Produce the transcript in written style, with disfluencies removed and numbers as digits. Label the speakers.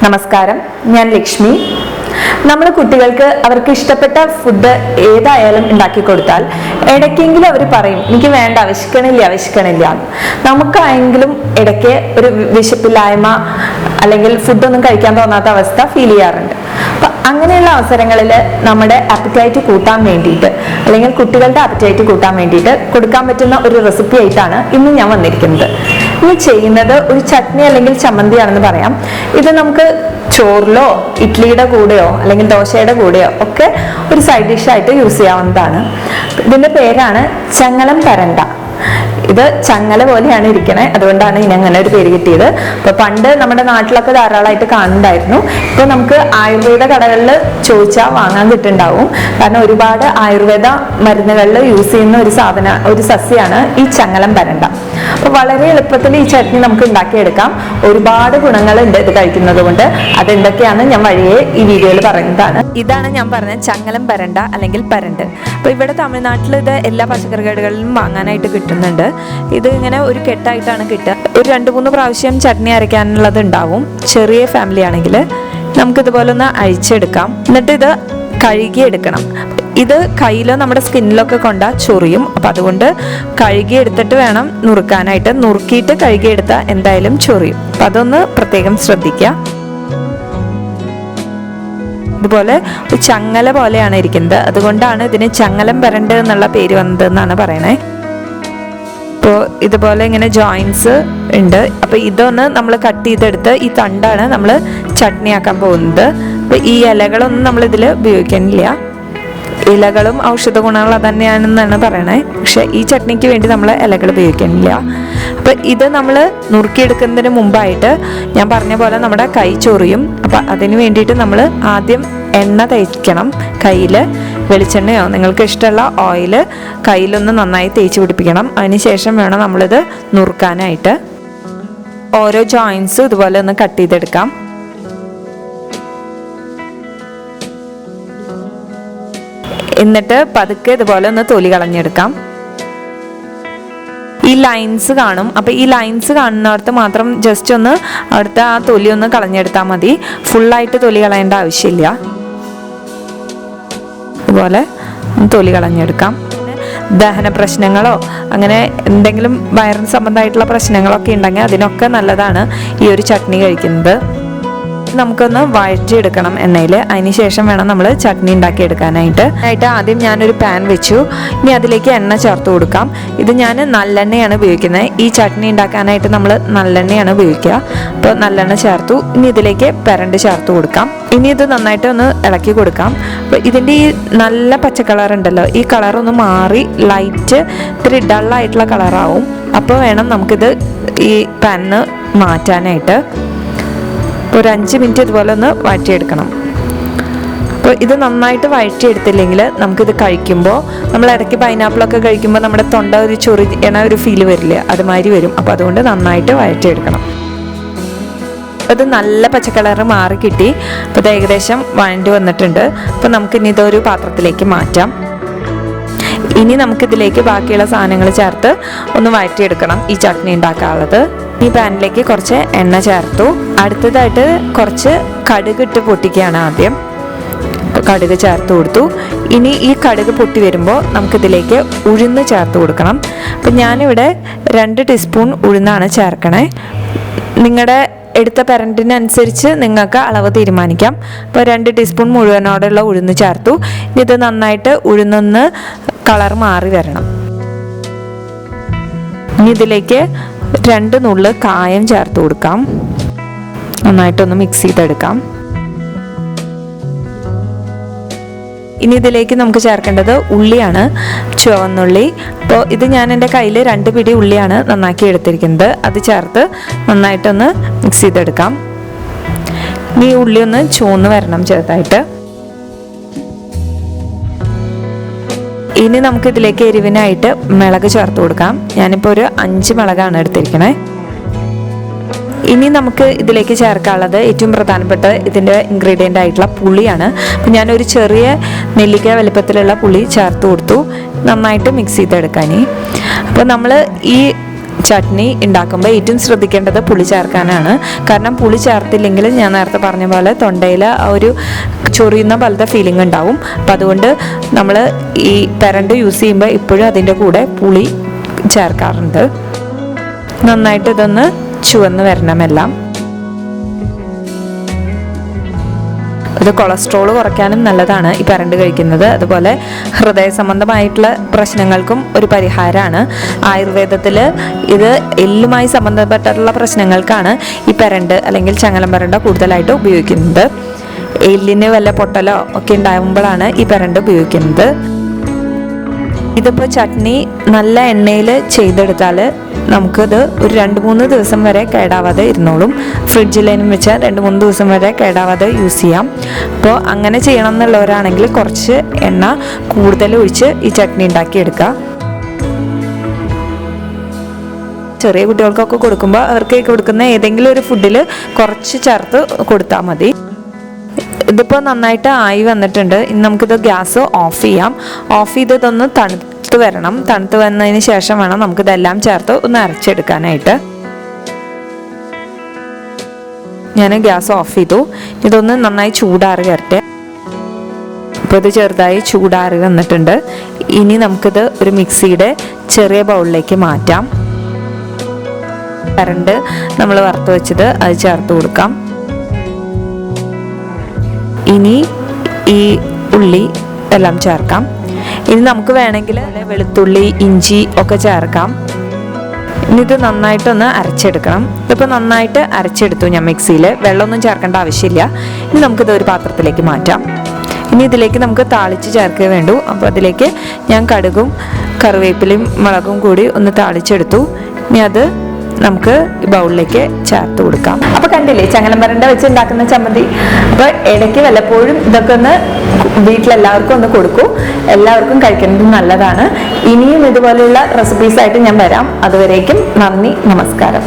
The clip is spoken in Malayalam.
Speaker 1: നമസ്കാരം, ഞാൻ ലക്ഷ്മി. നമ്മൾ കുട്ടികൾക്ക് അവർക്ക് ഇഷ്ടപ്പെട്ട ഫുഡ് ഏതായാലും ഉണ്ടാക്കി കൊടുത്താൽ ഇടയ്ക്കെങ്കിലും അവർ പറയും എനിക്ക് വേണ്ട, വിശക്കണില്ല. നമുക്കായെങ്കിലും ഇടയ്ക്ക് ഒരു വിശപ്പില്ലായ്മ അല്ലെങ്കിൽ ഫുഡൊന്നും കഴിക്കാൻ തോന്നാത്ത അവസ്ഥ ഫീൽ ചെയ്യാറുണ്ട്. അപ്പൊ അങ്ങനെയുള്ള അവസരങ്ങളിൽ നമ്മുടെ അപ്പറ്റൈറ്റ് കൂട്ടാൻ വേണ്ടിയിട്ട് അല്ലെങ്കിൽ കുട്ടികളുടെ അപ്പറ്റൈറ്റ് കൂട്ടാൻ വേണ്ടിയിട്ട് കൊടുക്കാൻ പറ്റുന്ന ഒരു റെസിപ്പി ആയിട്ടാണ് ഇന്ന് ഞാൻ വന്നിരിക്കുന്നത്. ഇനി ചെയ്യുന്നത് ഒരു ചട്നി അല്ലെങ്കിൽ ചമ്മന്തിയാണെന്ന് പറയാം. ഇത് നമുക്ക് ചോറിലോ ഇഡ്ലിയുടെ കൂടെയോ അല്ലെങ്കിൽ ദോശയുടെ കൂടെയോ ഒക്കെ ഒരു സൈഡ് ഡിഷായിട്ട് യൂസ് ചെയ്യാവുന്നതാണ്. ഇതിന്റെ പേരാണ് ചങ്ങലംപരണ്ട. ഇത് ചങ്ങല പോലെയാണ് ഇരിക്കണേ, അതുകൊണ്ടാണ് ഇനി അങ്ങനെ ഒരു പേര് കിട്ടിയത്. അപ്പൊ പണ്ട് നമ്മുടെ നാട്ടിലൊക്കെ ധാരാളമായിട്ട് കാണുന്നുണ്ടായിരുന്നു. ഇപ്പൊ നമുക്ക് ആയുർവേദ കടകളിൽ ചോദിച്ചാൽ വാങ്ങാൻ കിട്ടുന്നുണ്ടാവും. കാരണം ഒരുപാട് ആയുർവേദ മരുന്നുകളിൽ യൂസ് ചെയ്യുന്ന ഒരു സസ്യമാണ് ഈ ചങ്ങലംപരണ്ട. അപ്പൊ വളരെ എളുപ്പത്തിൽ ഈ ചട്നി നമുക്ക് ഉണ്ടാക്കിയെടുക്കാം. ഒരുപാട് ഗുണങ്ങളുണ്ട് ഇത് കഴിക്കുന്നത് കൊണ്ട്. അതെന്തൊക്കെയാണ് ഞാൻ വഴിയെ ഈ വീഡിയോയിൽ പറയുന്നതാണ്. ഇതാണ് ഞാൻ പറഞ്ഞ ചങ്ങലംപരണ്ട അല്ലെങ്കിൽ പരണ്ട്. അപ്പൊ ഇവിടെ തമിഴ്നാട്ടിൽ ഇത് എല്ലാ പച്ചക്കറി കടകളിലും വാങ്ങാനായിട്ട് കിട്ടുന്നുണ്ട്. ഇത് ഇങ്ങനെ ഒരു കെട്ടായിട്ടാണ് കിട്ടുക. ഒരു 2-3 പ്രാവശ്യം ചട്നി അരയ്ക്കാനുള്ളത് ഉണ്ടാവും. ചെറിയ ഫാമിലി ആണെങ്കിൽ നമുക്കിതുപോലെ ഒന്ന് അഴിച്ചെടുക്കാം. എന്നിട്ട് ഇത് കഴുകിയെടുക്കണം. ഇത് കയ്യിലോ നമ്മുടെ സ്കിന്നിലൊക്കെ കൊണ്ടാൽ ചൊറിയും. അപ്പം അതുകൊണ്ട് കഴുകിയെടുത്തിട്ട് വേണം നുറുക്കാനായിട്ട്. നുറുക്കിയിട്ട് കഴുകിയെടുത്താൽ എന്തായാലും ചൊറിയും. അപ്പം അതൊന്ന് പ്രത്യേകം ശ്രദ്ധിക്കുക. ഇതുപോലെ ഒരു ചങ്ങല പോലെയാണ് ഇരിക്കുന്നത്. അതുകൊണ്ടാണ് ഇതിന് ചങ്ങലംപരണ്ട് എന്നുള്ള പേര് വന്നതെന്നാണ് പറയണേ. അപ്പോൾ ഇതുപോലെ ഇങ്ങനെ ജോയിൻസ് ഉണ്ട്. അപ്പോൾ ഇതൊന്ന് നമ്മൾ കട്ട് ചെയ്തെടുത്ത് ഈ തണ്ടാണ് നമ്മൾ ചട്നി ആക്കാൻ പോകുന്നത്. അപ്പോൾ ഈ ഇലകളൊന്നും നമ്മൾ ഇതിൽ ഉപയോഗിക്കുന്നില്ല. ഇലകളും ഔഷധ ഗുണങ്ങൾ തന്നെയാണെന്നാണ് പറയണേ. പക്ഷെ ഈ ചട്നിക്ക് വേണ്ടി നമ്മൾ ഇലകൾ ഉപയോഗിക്കുന്നില്ല. അപ്പോൾ ഇത് നമ്മൾ നുറുക്കിയെടുക്കുന്നതിന് മുമ്പായിട്ട് ഞാൻ പറഞ്ഞ പോലെ നമ്മുടെ കൈ ചൊറിയും. അപ്പം അതിന് വേണ്ടിയിട്ട് നമ്മൾ ആദ്യം എണ്ണ തേക്കണം. കയ്യിൽ വെളിച്ചെണ്ണയോ നിങ്ങൾക്ക് ഇഷ്ടമുള്ള ഓയിൽ കയ്യിലൊന്ന് നന്നായി തേച്ച് പിടിപ്പിക്കണം. അതിനുശേഷം വേണം നമ്മളിത് നുറുക്കാനായിട്ട്. ഓരോ ജോയിൻസ് ഇതുപോലെ ഒന്ന് കട്ട് ചെയ്തെടുക്കാം. എന്നിട്ട് പതുക്കെ ഇതുപോലെ ഒന്ന് തൊലി കളഞ്ഞെടുക്കാം. ഈ ലൈൻസ് കാണും. അപ്പം ഈ ലൈൻസ് കാണുന്നിടത്ത് മാത്രം ജസ്റ്റ് ഒന്ന് അവിടുത്തെ ആ തൊലി ഒന്ന് കളഞ്ഞെടുത്താൽ മതി. ഫുള്ളായിട്ട് തൊലി കളയേണ്ട ആവശ്യമില്ല. ഇതുപോലെ തൊലി കളഞ്ഞെടുക്കാം. ദഹന പ്രശ്നങ്ങളോ അങ്ങനെ എന്തെങ്കിലും വയറിന് സംബന്ധമായിട്ടുള്ള പ്രശ്നങ്ങളൊക്കെ ഉണ്ടെങ്കിൽ അതിനൊക്കെ നല്ലതാണ് ഈ ഒരു ചട്നി കഴിക്കുന്നത്. നമുക്കൊന്ന് വഴറ്റിയെടുക്കണം എണ്ണയിൽ. അതിന് ശേഷം വേണം നമ്മൾ ചട്നി ഉണ്ടാക്കി എടുക്കാനായിട്ട്. ആദ്യം ഞാനൊരു പാൻ വെച്ചു. ഇനി അതിലേക്ക് എണ്ണ ചേർത്ത് കൊടുക്കാം. ഇത് ഞാൻ നല്ലെണ്ണയാണ് ഉപയോഗിക്കുന്നത്. ഈ ചട്നി ഉണ്ടാക്കാനായിട്ട് നമ്മൾ നല്ലെണ്ണയാണ് ഉപയോഗിക്കുക. അപ്പോൾ നല്ലെണ്ണ ചേർത്തു. ഇനി ഇതിലേക്ക് പരണ്ട് ചേർത്ത് കൊടുക്കാം. ഇനി ഇത് നന്നായിട്ട് ഒന്ന് ഇളക്കി കൊടുക്കാം. അപ്പോൾ ഇതിൻ്റെ ഈ നല്ല പച്ച കളർ ഉണ്ടല്ലോ, ഈ കളറൊന്ന് മാറി ലൈറ്റ് ഇത്തിരി ഡള്ളായിട്ടുള്ള കളറാവും. അപ്പോൾ വേണം നമുക്കിത് ഈ പാനിന്ന് മാറ്റാനായിട്ട്. ഒരു 5 മിനിറ്റ് ഇതുപോലെ ഒന്ന് വഴറ്റിയെടുക്കണം. അപ്പോൾ ഇത് നന്നായിട്ട് വഴറ്റിയെടുത്തില്ലെങ്കിൽ നമുക്കിത് കഴിക്കുമ്പോൾ നമ്മൾ ഇടയ്ക്ക് പൈനാപ്പിളൊക്കെ കഴിക്കുമ്പോൾ നമ്മുടെ തൊണ്ട ഒരു ചൊറിയണ ഒരു ഫീല് വരില്ല, അതുമാതിരി വരും. അപ്പോൾ അതുകൊണ്ട് നന്നായിട്ട് വഴറ്റിയെടുക്കണം. അത് നല്ല പച്ചക്കളറ് മാറി കിട്ടി. അപ്പോൾ ഇത് ഏകദേശം വഴണ്ടി വന്നിട്ടുണ്ട്. അപ്പോൾ നമുക്കിനി ഇതൊരു പാത്രത്തിലേക്ക് മാറ്റാം. ഇനി നമുക്കിതിലേക്ക് ബാക്കിയുള്ള സാധനങ്ങൾ ചേർത്ത് ഒന്ന് വഴറ്റിയെടുക്കണം ഈ ചട്നി ഉണ്ടാക്കാനുള്ളത്. ഈ പാനിലേക്ക് കുറച്ച് എണ്ണ ചേർത്തു. അടുത്തതായിട്ട് കുറച്ച് കടുക് ഇട്ട് പൊട്ടിക്കുകയാണ് ആദ്യം. കടുക് ചേർത്ത് കൊടുത്തു. ഇനി ഈ കടുക് പൊട്ടി വരുമ്പോൾ നമുക്കിതിലേക്ക് ഉഴുന്ന് ചേർത്ത് കൊടുക്കണം. അപ്പം ഞാനിവിടെ 2 ടീസ്പൂൺ ഉഴുന്നാണ് ചേർക്കണേ. നിങ്ങളുടെ എടുത്ത പരണ്ടിനനുസരിച്ച് നിങ്ങൾക്ക് അളവ് തീരുമാനിക്കാം. അപ്പോൾ 2 ടീസ്പൂൺ മുഴുവനോടുള്ള ഉഴുന്ന് ചേർത്തു. ഇത് നന്നായിട്ട് ഉഴുന്നൊന്ന് കളർ മാറി വരണം. ഇനി ഇതിലേക്ക് 2 നുള്ള് കായം ചേർത്ത് കൊടുക്കാം. നന്നായിട്ടൊന്ന് മിക്സ് ചെയ്തെടുക്കാം. ഇനി ഇതിലേക്ക് നമുക്ക് ചേർക്കേണ്ടത് ഉള്ളിയാണ്, ചുവന്നുള്ളി. അപ്പോൾ ഇത് ഞാൻ എൻ്റെ കയ്യിൽ 2 പിടി ഉള്ളിയാണ് നന്നാക്കി എടുത്തിരിക്കുന്നത്. അത് ചേർത്ത് നന്നായിട്ടൊന്ന് മിക്സ് ചെയ്തെടുക്കാം. ഇനി ഉള്ളി ഒന്ന് ചുവന്ന് വരണം ചെറുതായിട്ട്. ഇനി നമുക്ക് ഇതിലേക്ക് എരിവിനായിട്ട് മിളക് ചേർത്ത് കൊടുക്കാം. ഞാനിപ്പോൾ ഒരു 5 മിളകാണ് എടുത്തിരിക്കണേ. ഇനി നമുക്ക് ഇതിലേക്ക് ചേർക്കാനുള്ളത് ഏറ്റവും പ്രധാനപ്പെട്ട ഇതിൻ്റെ ഇൻഗ്രീഡിയൻ്റ് ആയിട്ടുള്ള പുളിയാണ്. അപ്പം ഞാനൊരു ചെറിയ നെല്ലിക്ക വലിപ്പത്തിലുള്ള പുളി ചേർത്ത് കൊടുത്തു. നന്നായിട്ട് മിക്സ് ചെയ്തെടുക്കാൻ. അപ്പോൾ നമ്മൾ ഈ ചട്നി ഉണ്ടാക്കുമ്പോൾ ഏറ്റവും ശ്രദ്ധിക്കേണ്ടത് പുളി ചേർക്കാനാണ്. കാരണം പുളി ചേർത്തില്ലെങ്കിൽ ഞാൻ നേരത്തെ പറഞ്ഞ പോലെ തൊണ്ടയിൽ ആ ഒരു ചൊറിയുന്ന പോലത്തെ ഫീലിംഗ് ഉണ്ടാവും. അപ്പം അതുകൊണ്ട് നമ്മൾ ഈ പെരണ്ട് യൂസ് ചെയ്യുമ്പോൾ ഇപ്പോഴും അതിൻ്റെ കൂടെ പുളി ചേർക്കാറുണ്ട്. നന്നായിട്ട് ഇതൊന്ന് ചുവന്ന് വരണമെല്ലാം. ഇത് കൊളസ്ട്രോൾ കുറയ്ക്കാനും നല്ലതാണ് ഈ പെരണ്ട് കഴിക്കുന്നത്. അതുപോലെ ഹൃദയ സംബന്ധമായിട്ടുള്ള പ്രശ്നങ്ങൾക്കും ഒരു പരിഹാരമാണ്. ആയുർവേദത്തിൽ ഇത് എല്ലുമായി സംബന്ധപ്പെട്ടിട്ടുള്ള പ്രശ്നങ്ങൾക്കാണ് ഈ പെരണ്ട് അല്ലെങ്കിൽ ചങ്ങലം പെരണ്ട കൂടുതലായിട്ട് ഉപയോഗിക്കുന്നത്. എല്ലിന് വല്ല പൊട്ടലോ ഒക്കെ ഉണ്ടാകുമ്പോഴാണ് ഈ പെരണ്ട് ഉപയോഗിക്കുന്നത്. ഇതിപ്പോൾ ചട്നി നല്ല എണ്ണയിൽ ചെയ്തെടുത്താൽ നമുക്കിത് ഒരു 2-3 ദിവസം വരെ കേടാവാതെ ഇരുന്നോളും. ഫ്രിഡ്ജിലേനും വെച്ചാൽ 2-3 ദിവസം വരെ കേടാവാതെ യൂസ് ചെയ്യാം. അപ്പോൾ അങ്ങനെ ചെയ്യണം എന്നുള്ളവരാണെങ്കിൽ കുറച്ച് എണ്ണ കൂടുതൽ ഒഴിച്ച് ഈ ചട്നി ഉണ്ടാക്കിയെടുക്കുക. ചെറിയ കുട്ടികൾക്കൊക്കെ കൊടുക്കുമ്പോൾ അവർക്ക് കൊടുക്കുന്ന ഏതെങ്കിലും ഒരു ഫുഡിൽ കുറച്ച് ചേർത്ത് കൊടുത്താൽ മതി. ഇതിപ്പോൾ നന്നായിട്ട് ആയി വന്നിട്ടുണ്ട്. ഇനി നമുക്കിത് ഗ്യാസ് ഓഫ് ചെയ്യാം. ഓഫ് ചെയ്തതൊന്ന് തണുത്ത് വരണം. തണുത്ത് വന്നതിന് ശേഷം വേണം നമുക്കിതെല്ലാം ചേർത്ത് ഒന്ന് അരച്ചെടുക്കാനായിട്ട്. ഞാൻ ഗ്യാസ് ഓഫ് ചെയ്തു. ഇതൊന്ന് നന്നായി ചൂടാറി വരട്ടെ. ഇപ്പോൾ ഇത് ചെറുതായി ചൂടാറി വന്നിട്ടുണ്ട്. ഇനി നമുക്കിത് ഒരു മിക്സിയുടെ ചെറിയ ബൗളിലേക്ക് മാറ്റാം. കരണ്ട് നമ്മൾ വറുത്ത് വെച്ചത് അത് ചേർത്ത് കൊടുക്കാം. ഇനി ഈ ഉള്ളി എല്ലാം ചേർക്കാം. ഇനി നമുക്ക് വേണമെങ്കിൽ വെളുത്തുള്ളി, ഇഞ്ചി ഒക്കെ ചേർക്കാം. ഇനി ഇത് നന്നായിട്ടൊന്ന് അരച്ചെടുക്കണം. ഇതിപ്പോൾ നന്നായിട്ട് അരച്ചെടുത്തു ഞാൻ മിക്സിയിൽ. വെള്ളമൊന്നും ചേർക്കേണ്ട ആവശ്യമില്ല. ഇനി നമുക്കിത് ഒരു പാത്രത്തിലേക്ക് മാറ്റാം. ഇനി ഇതിലേക്ക് നമുക്ക് താളിച്ച് ചേർക്കേ വേണ്ടൂ. അപ്പോൾ അതിലേക്ക് ഞാൻ കടുകും കറിവേപ്പിലയും മുളകും കൂടി ഒന്ന് താളിച്ചെടുത്തു. ഇനി അത് നമുക്ക് ഈ ബൗളിലേക്ക് ചേർത്ത് കൊടുക്കാം. അപ്പോൾ കണ്ടില്ലേ ചങ്ങലം പെരണ്ട വെച്ച് ഉണ്ടാക്കുന്ന ചമ്മന്തി. അപ്പോൾ ഇടയ്ക്ക് വല്ലപ്പോഴും ഇതൊക്കെ ഒന്ന് വീട്ടിലെല്ലാവർക്കും ഒന്ന് കൊടുക്കൂ. എല്ലാവർക്കും കഴിക്കുന്നത് നല്ലതാണ്. ഇനിയും ഇതുപോലെയുള്ള റെസിപ്പീസായിട്ട് ഞാൻ വരാം. അതുവരേക്കും നന്ദി, നമസ്കാരം.